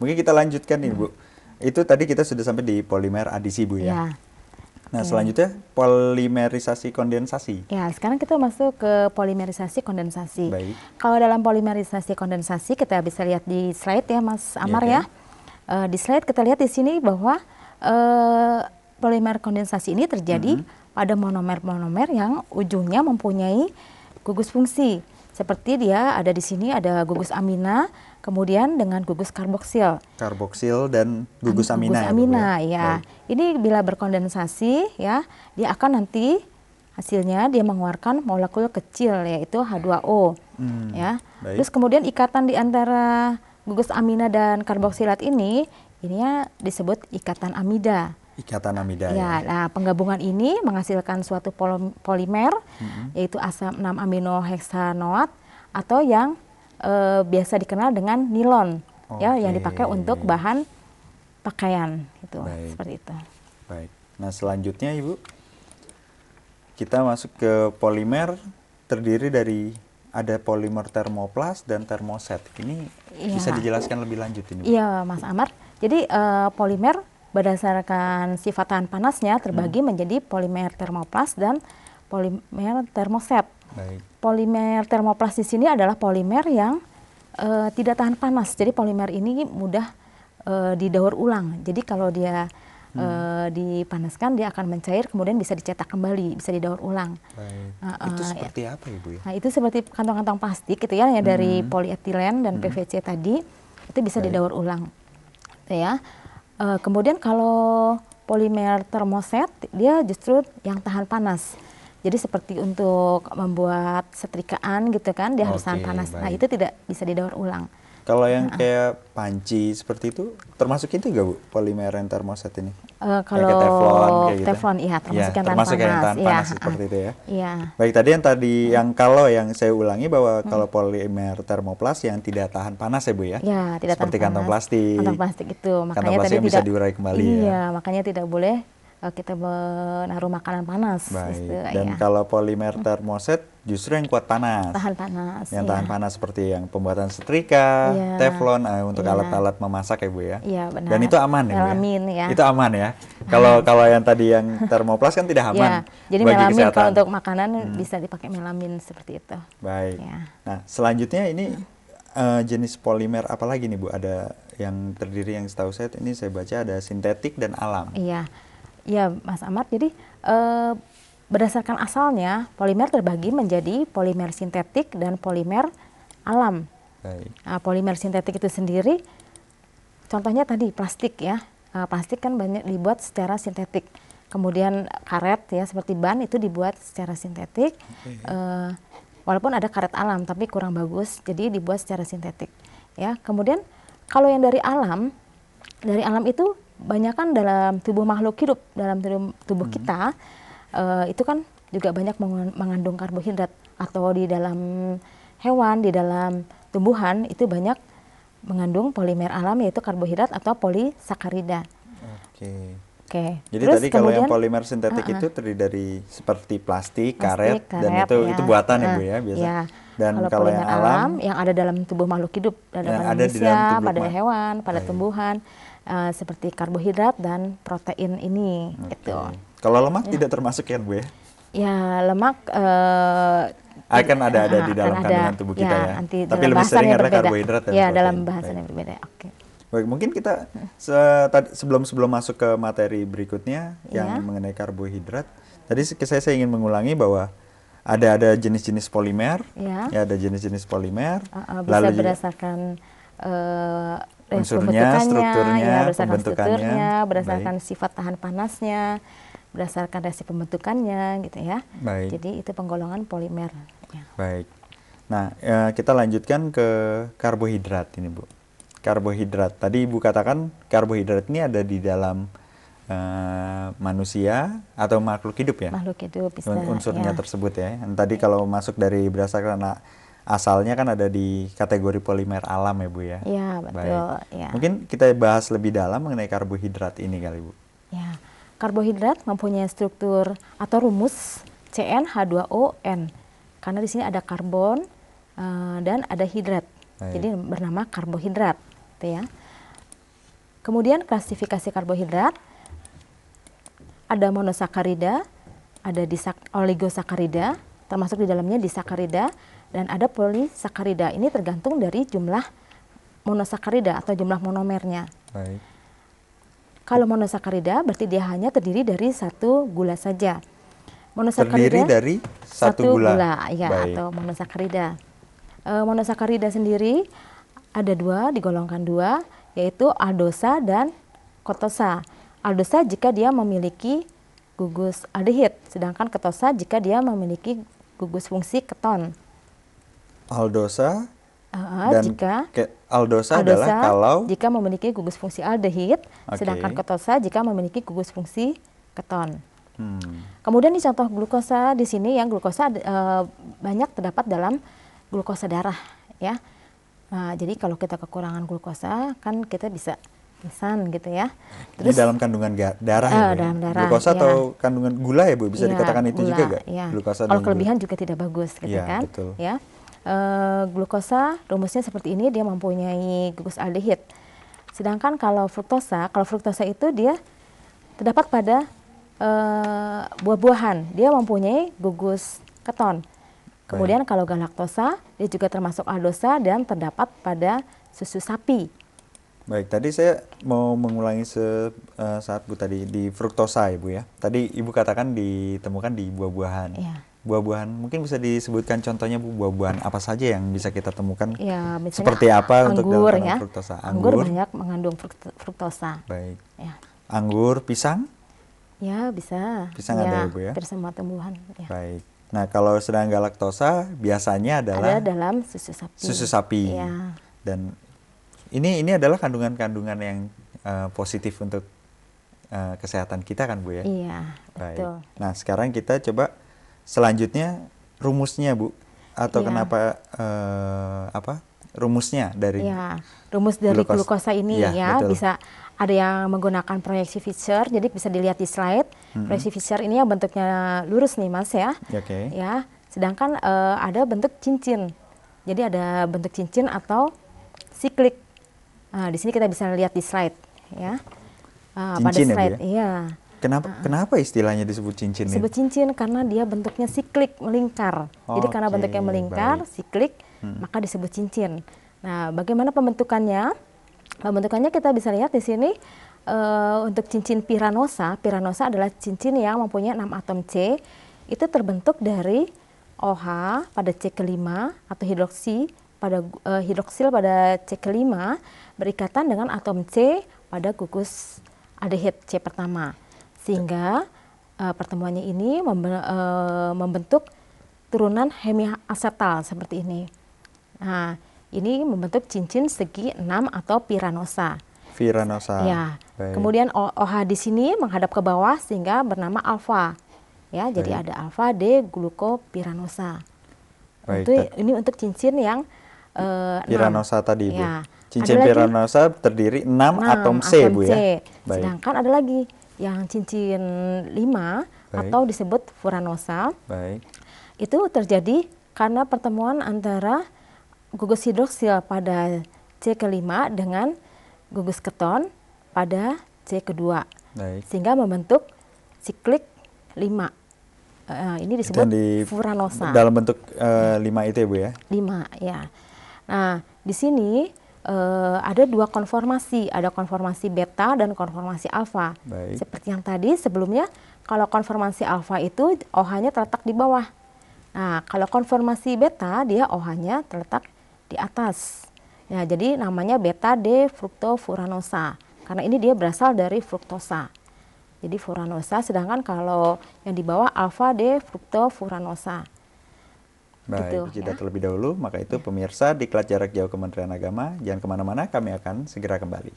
Mungkin kita lanjutkan nih Bu. Itu tadi kita sudah sampai di polimer adisi Bu ya. Ya. Nah, Oke. selanjutnya polimerisasi kondensasi. Ya, sekarang kita masuk ke polimerisasi kondensasi. Baik. Kalau dalam polimerisasi kondensasi kita bisa lihat di slide ya Mas Amar Iya, ya. Di slide kita lihat di sini bahwa polimer kondensasi ini terjadi pada monomer-monomer yang ujungnya mempunyai gugus fungsi. Seperti dia ada di sini ada gugus amina, kemudian dengan gugus karboksil. Karboksil dan gugus amina. Gugus amina ya, Bu, ya. Baik. Ini bila berkondensasi ya, dia akan nanti hasilnya dia mengeluarkan molekul kecil yaitu H2O ya. Baik. Terus kemudian ikatan di antara gugus amina dan karboksilat ini disebut ikatan amida. Ikatan amida Ya, ya. nah penggabungan ini menghasilkan suatu polimer yaitu asam 6 aminoheksanoat atau yang biasa dikenal dengan nilon ya, yang dipakai untuk bahan pakaian itu. Baik. Seperti itu. Baik. Nah, selanjutnya Ibu, kita masuk ke polimer terdiri dari ada polimer termoplas dan termoset. Ini bisa dijelaskan lebih lanjut ini, Bu? Iya, Mas Amar. Jadi polimer berdasarkan sifat tahan panasnya terbagi menjadi polimer termoplas dan polimer termoset. Baik. Polimer termoplas di sini adalah polimer yang tidak tahan panas. Jadi polimer ini mudah didaur ulang. Jadi kalau dia dipanaskan dia akan mencair, kemudian bisa dicetak kembali, bisa didaur ulang. Baik. Itu seperti apa Ibu ya? Nah, itu seperti kantong-kantong plastik gitu ya, yang dari polietilen dan PVC tadi, itu bisa didaur ulang. Gitu ya. Kemudian kalau polimer termoset dia justru yang tahan panas. Jadi seperti untuk membuat setrikaan gitu kan, dia harus tahan panas. Baik. Nah, itu tidak bisa didaur ulang. Kalau yang kayak panci seperti itu, termasuk itu nggak Bu, polimer yang termoset ini? Kalau kayak teflon, kayak gitu? teflon, iya, termasuk yang tahan termasuk panas. yang tahan Iya, panas seperti itu ya? Iya. Baik, tadi yang kalau yang saya ulangi bahwa kalau polimer termoplas yang tidak tahan panas ya Bu ya? Ya, tidak Seperti tahan kantong panas. plastik. Kantong plastik itu, Kantong makanya plastik tadi yang bisa diurai kembali ya? Iya, makanya tidak boleh kita menaruh makanan panas. Baik. Gitu, Dan ya. kalau polimer termoset justru yang kuat panas. Tahan panas. Yang iya. tahan panas seperti yang pembuatan setrika, Iya. teflon untuk Iya. alat-alat memasak ya Bu ya. Iya, benar. Dan itu aman ya Bu ya? Melamin ya. Itu aman ya. Kalau yang tadi yang termoplas kan tidak aman. Ya, jadi bagi melamin kesehatan. kalau untuk makanan bisa dipakai melamin seperti itu. Baik. Ya. Nah, selanjutnya ini jenis polimer apa lagi nih Bu? Ada yang terdiri, yang setahu saya ini saya baca ada sintetik dan alam. Iya. Iya, Mas Amar. Jadi berdasarkan asalnya polimer terbagi menjadi polimer sintetik dan polimer alam. Baik. Nah, polimer sintetik itu sendiri contohnya tadi plastik ya. Plastik kan banyak dibuat secara sintetik. Kemudian karet ya seperti ban itu dibuat secara sintetik. Walaupun ada karet alam tapi kurang bagus, jadi dibuat secara sintetik. Ya, kemudian kalau yang dari alam itu banyak kan dalam tubuh makhluk hidup, dalam tubuh kita itu kan juga banyak mengandung karbohidrat, atau di dalam hewan, di dalam tumbuhan itu banyak mengandung polimer alam yaitu karbohidrat atau polisakarida. Oke. Jadi terus tadi kalau yang kemudian, polimer sintetik itu terdiri dari seperti plastik, karet, dan itu buatan ya Bu ya biasa. Ya. Dan kalau yang polimer alam yang ada dalam tubuh makhluk hidup, pada manusia, pada hewan, pada tumbuhan, seperti karbohidrat dan protein ini. Gitu. Kalau lemak tidak termasuk ya Bu ya? Ya, lemak akan ada di dalam kandungan tubuh kita ya. Tapi lebih sering adalah karbohidrat dan protein. Dalam bahasan yang berbeda. Oke. Baik, mungkin kita sebelum masuk ke materi berikutnya yang mengenai karbohidrat. Tadi saya ingin mengulangi bahwa ada jenis-jenis polimer, ya ada jenis-jenis polimer. Bisa lalu berdasarkan unsurnya, strukturnya, pembentukannya, berdasarkan sifat tahan panasnya, berdasarkan reaksi pembentukannya, gitu ya. Baik. Jadi itu penggolongan polimer. Ya. Baik. Nah, kita lanjutkan ke karbohidrat ini Bu. Karbohidrat. Tadi Ibu katakan karbohidrat ini ada di dalam manusia atau makhluk hidup ya? Makhluk hidup bisa. Unsurnya tersebut ya. Tadi kalau masuk dari berdasarkan asalnya kan ada di kategori polimer alam ya Bu ya? Iya, betul. Baik. Ya. Mungkin kita bahas lebih dalam mengenai karbohidrat ini kali Bu. Ya, karbohidrat mempunyai struktur atau rumus CnH2ON. Karena di sini ada karbon dan ada hidrat. Jadi bernama karbohidrat, gitu ya. Kemudian klasifikasi karbohidrat, ada monosakarida, ada oligosakarida, termasuk di dalamnya disakarida, dan ada polisakarida. Ini tergantung dari jumlah monosakarida atau jumlah monomernya. Baik. Kalau monosakarida berarti dia hanya terdiri dari satu gula saja. Terdiri dari satu gula, ya, atau monosakarida. Monosakarida sendiri ada dua, digolongkan dua, yaitu aldosa dan ketosa. Aldosa jika dia memiliki gugus aldehid, sedangkan ketosa jika dia memiliki gugus fungsi keton. Aldosa dan aldosa adalah kalau jika memiliki gugus fungsi aldehid, sedangkan ketosa jika memiliki gugus fungsi keton. Kemudian di contoh glukosa di sini, yang glukosa banyak terdapat dalam glukosa darah, ya. Nah, jadi kalau kita kekurangan glukosa, kan kita bisa pingsan gitu ya. Terus, ini dalam kandungan darah ya, dalam darah, glukosa atau kandungan gula ya Bu, bisa dikatakan itu gula, juga nggak? Ya. Glukosa kalau kelebihan juga tidak bagus gitu kan. Betul. Ya. Glukosa rumusnya seperti ini, dia mempunyai gugus aldehid. Sedangkan kalau fruktosa itu dia terdapat pada buah-buahan, dia mempunyai gugus keton. Kemudian kalau galaktosa, dia juga termasuk aldosa dan terdapat pada susu sapi. Baik, tadi saya mau mengulangi saat Bu tadi di fruktosa ya Bu ya. Tadi Ibu katakan ditemukan di buah-buahan. Ya. Buah-buahan, mungkin bisa disebutkan contohnya Bu, buah-buahan apa saja yang bisa kita temukan? Ya, seperti apa anggur, untuk dalam kandungan ya. fruktosa? Anggur banyak mengandung fruktosa. Baik. Ya. Anggur, pisang? Ya, bisa. Pisang ada ya Bu ya? Hampir semua tumbuhan. Ya. Baik. Nah, kalau sedang galaktosa biasanya adalah ada dalam susu sapi. Susu sapi. Ya. Dan ini adalah kandungan-kandungan yang positif untuk kesehatan kita kan Bu ya? Iya, betul. Baik. Nah, sekarang kita coba selanjutnya rumusnya Bu, atau kenapa rumusnya dari rumus dari glukosa ini ya betul. Bisa ada yang menggunakan proyeksi Fischer, jadi bisa dilihat di slide. Proyeksi Fischer ini yang bentuknya lurus nih Mas ya. Ya, sedangkan ada bentuk cincin. Jadi ada bentuk cincin atau siklik. Nah, di sini kita bisa lihat di slide ya. Pada slide, iya. Kenapa istilahnya disebut cincin? Disebut cincin karena dia bentuknya siklik, melingkar. Jadi karena bentuknya melingkar, siklik, maka disebut cincin. Nah, bagaimana pembentukannya? Pembentukannya kita bisa lihat di sini untuk cincin piranosa. Piranosa adalah cincin yang mempunyai 6 atom C. Itu terbentuk dari OH pada C kelima atau hidroksil pada C kelima berikatan dengan atom C pada gugus aldehid C pertama. Sehingga pertemuannya ini membentuk turunan hemiasetal seperti ini. Nah, ini membentuk cincin segi 6 atau piranosa. Piranosa. Ya. Kemudian OH di sini menghadap ke bawah sehingga bernama alfa. Ya, jadi ada alfa D glukopiranosa. Ini untuk cincin yang piranosa tadi Bu. Ya. Cincin piranosa terdiri 6 atom C Bu ya. Sedangkan ada lagi yang cincin 5 atau disebut furanosa. Itu terjadi karena pertemuan antara gugus hidroksil pada C kelima dengan gugus keton pada C kedua. Sehingga membentuk siklik 5. Ini disebut furanosa. Dalam bentuk 5 itu ya Bu ya? 5 ya. Nah, di sini ada dua konformasi, ada konformasi beta dan konformasi alfa. Seperti yang tadi sebelumnya, kalau konformasi alfa itu OH-nya terletak di bawah. Nah, kalau konformasi beta dia OH-nya terletak di atas. Ya, jadi namanya beta D fructofuranosa. Karena ini dia berasal dari fruktosa. Jadi furanosa, sedangkan kalau yang di bawah alfa D fructofuranosa. Baik, jeda terlebih dahulu, maka itu pemirsa Diklat Jarak Jauh Kementerian Agama, jangan kemana-mana, kami akan segera kembali.